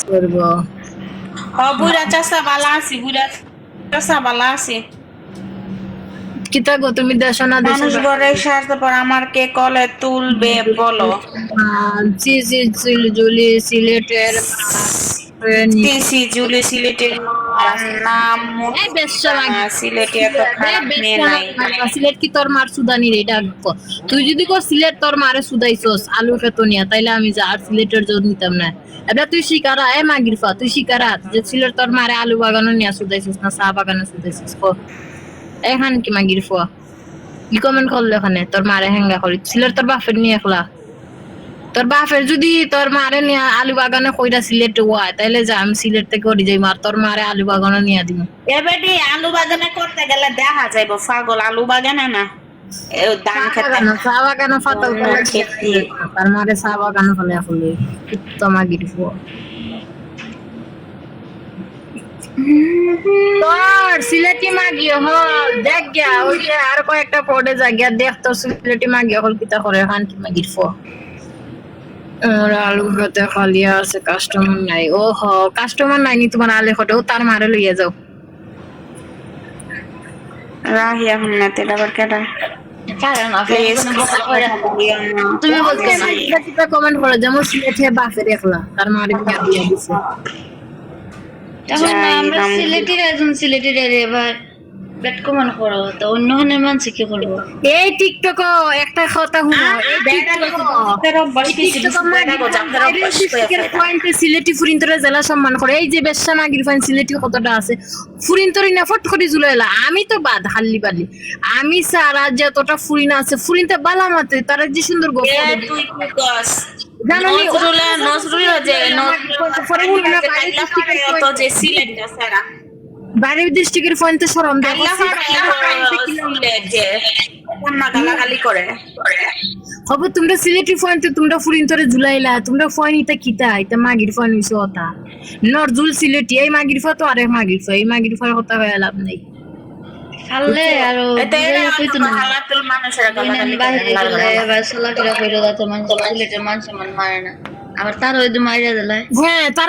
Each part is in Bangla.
করব বুড়া চাষা বালা আছি, বুড়া চাষা বালা আছি। কিতা গো তুমি দেশো না দেশো মানুষ বড় সারতে পর আমার কে কলে তুলবে বলো? জি জি জুলি সিলেটের তিসি জুলি সিলেটের নাম এই বেশ্যা না, সিলেটে এত খারাপ মেয়ে নাই। সিলেট কি তোর মার সুদানি রে এটা তুই যদি কো সিলেট তোর মারে সুদাইছস আলু খেত নিয়া তাইলে আমি যা আর সিলেটের জোর নিতাম না। এটা তুই শিকারা এ মাগিরফা তুই শিকারা যে সিলেট তোর মারে আলু বাগানো নিয়া সুদাইছস না চা বাগানো সুদাইছস কো এখান কি মাগিরফা কি কমেন্ট করলে ওখানে তোর মারে হেঙ্গা করি সিলেট তোর বাপের নিয়ে একলা তোর বাপের যদি তোর মারে নিয়ে আলু বাগানে কইরা সিলেট ওয়াই তাইলে যা আমি সিলেট থেকে করি যাই মার তোর মারে আলু বাগানে নিয়ে দিই এবারে আলু বাগানে করতে গেলে দেখা যাইব পাগল আলু বাগানে না ধান খেতে চা বাগানে ফাতাল তার মারে চা বাগানে ফলে আসলে তোমা গিরফো তোর সিলেটি মাগিও হল দেখ গিয়া ওই যে আর কয়েকটা পড়ে যা গিয়া দেখ তোর সিলেটি মাগিও হল কিতা করে খান কি মাগিরফো আর আলু খেতে খালি আছে কাস্টমার নাই ও হ কাস্টমার নাই নি তোমার আলে খটে ও তার মারে লইয়া যাও রাহি এখন না তেল আবার কেডা তুমি বলতে না কমেন্ট করো যেমন সিলেটে বাপের একলা তার মারে বিয়া দিয়া দিছে এখন আমরা সিলেটের একজন সিলেটের এবার ব্যাট কমান করো তো অন্য হনের মানুষ কি করবো এই টিকটক একটা কথা শুনো সিলেটি ফুরিন্তরে জেলা সম্মান করে এই যে বেশ্যা নাগির ফাইন সিলেটি কতটা আছে ফুরিন্তরি না ফট করে জুলাইলা আমি তো বাদ হাল্লি বালি আমি সারা যতটা ফুরিন আছে ফুরিনতে বালা মাতে তারা যে সুন্দর গপ তুই কি কস জানানি নজরুল যে সিলেট সারা বাইরের ডিস্ট্রিক্টের পয়েন্টে শরম দেয় গালাগালি করে খবর তোমরা সিলেটি পয়েন্টে তোমরা ফুরিন্তরে জুলাইলা তোমরা ফয়েন ইতা কিতা ইতা মাগির ফয়েন হইছে ওটা নরজুল সিলেটি এই মাগির ফা তো আরেক মাগির ফা এই মাগির ফা কথা হয়ে লাভ নাই খালে আর কইতো না হালাতুল মানুষের গালাগালি বাইরে গেলে এবার চলাফেরা কইরা যাতে মানুষ সিলেটের মানুষ মান মারে না আবার তার ওই তো মাইরা দিলে হ্যাঁ তার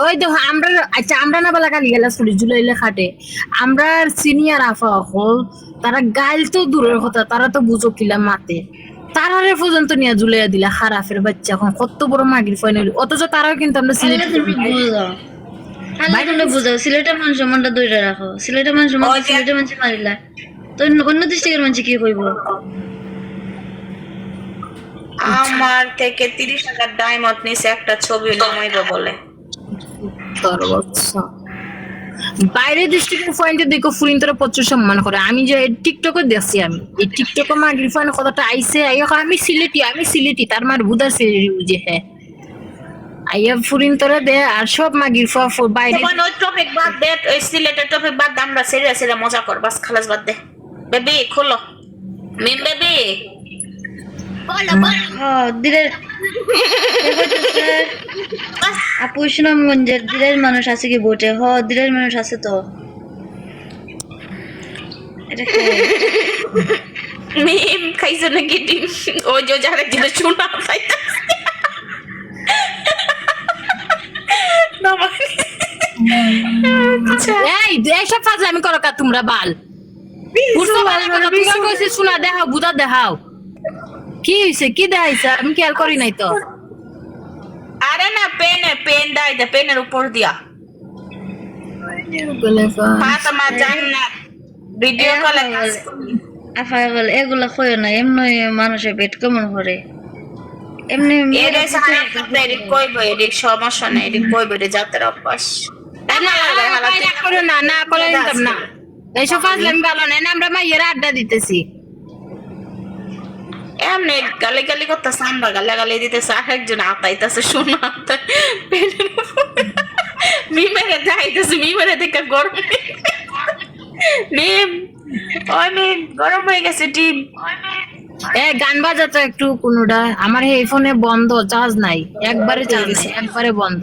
ওই তো আমরা আচ্ছা আমরা না বলা গালি গেলা চলি জুলাইলে খাটে আমরা সিনিয়র আফা হল তারা গাইল তো দূরের কথা তারা তো বুঝো কিলা মাতে তারারে পর্যন্ত নিয়ে জুলাইয়া দিলা খারাপের বাচ্চা এখন কত বড় মাগির ফাইনাল অথচ তারাও কিন্তু আমরা সিলেট বুঝাও খালি তোমরা বুঝাও সিলেটের মানুষ মনটা দইরা রাখো সিলেটের মানুষ মন সিলেটের মানুষ মারিলা তো অন্য ডিস্ট্রিক্টের মানুষ কি কইবো আমার থেকে 30 টাকার ডায়মন্ড নিছে একটা ছবি নামাইবো বলে বাইরে ডিস্ট্রিক্টের পয়েন্টে দেখো ফুরিন্তরে প্রচুর সম্মান করে আমি যে টিকটকে দেখছি আমি এই টিকটকে মাগির ফাইন কথাটা আইছে আমি সিলেটি তার মার বুদার সিলেটি বুঝে হ্যাঁ আইয়া ফুরিন্তরে দে আর সব মাগির বাইরে ওই টপিক বাদ দে ওই সিলেটের টপিক বাদ দে আমরা সিরিয়াসলি মজা কর বাস খালাস বাদ দে বেবি খোলো মিম বেবি আপু সুনামগঞ্জের দিলের মানুষ আছে কি ভোটে দিলের মানুষ আছে তো মিম খাইছে নাকি ডিম ওই যে যারা জিনিস শোনা খাইতে এই এইসব ফাজলামি করো কা তোমরা বাল শোনা দেখাও বুদা দেখাও কি হইছে কি দেখাইছে আমি খেয়াল করি নাই তো আরে না পেন দাই দে পেনের উপর দিয়া ফাতেমা জান্নাত ভিডিও কলে আফা বল এগুলা কইও না এমনি মানুষের পেট কেমন করে এমনি এরে সারা করতে এর কইবো এর সমস্যা নাই এর কইবো এর জাতের অভ্যাস না করে নিতাম না এইসব ফাজলামি ভালো না আমরা মাইয়েরা আড্ডা দিতেছি এমনি গালি করতেছে আমরা গালি দিতেছে আর একজন আতাইতেছে শোনা মিমেরে যাইতেছে মিমেরে দেখে গরম মিম গরম হয়ে গেছে টিম গান বাজাতো একটু কোনোটা আমার এই ফোনে বন্ধ চার্জ নাই একবারে চার্জ একবারে বন্ধ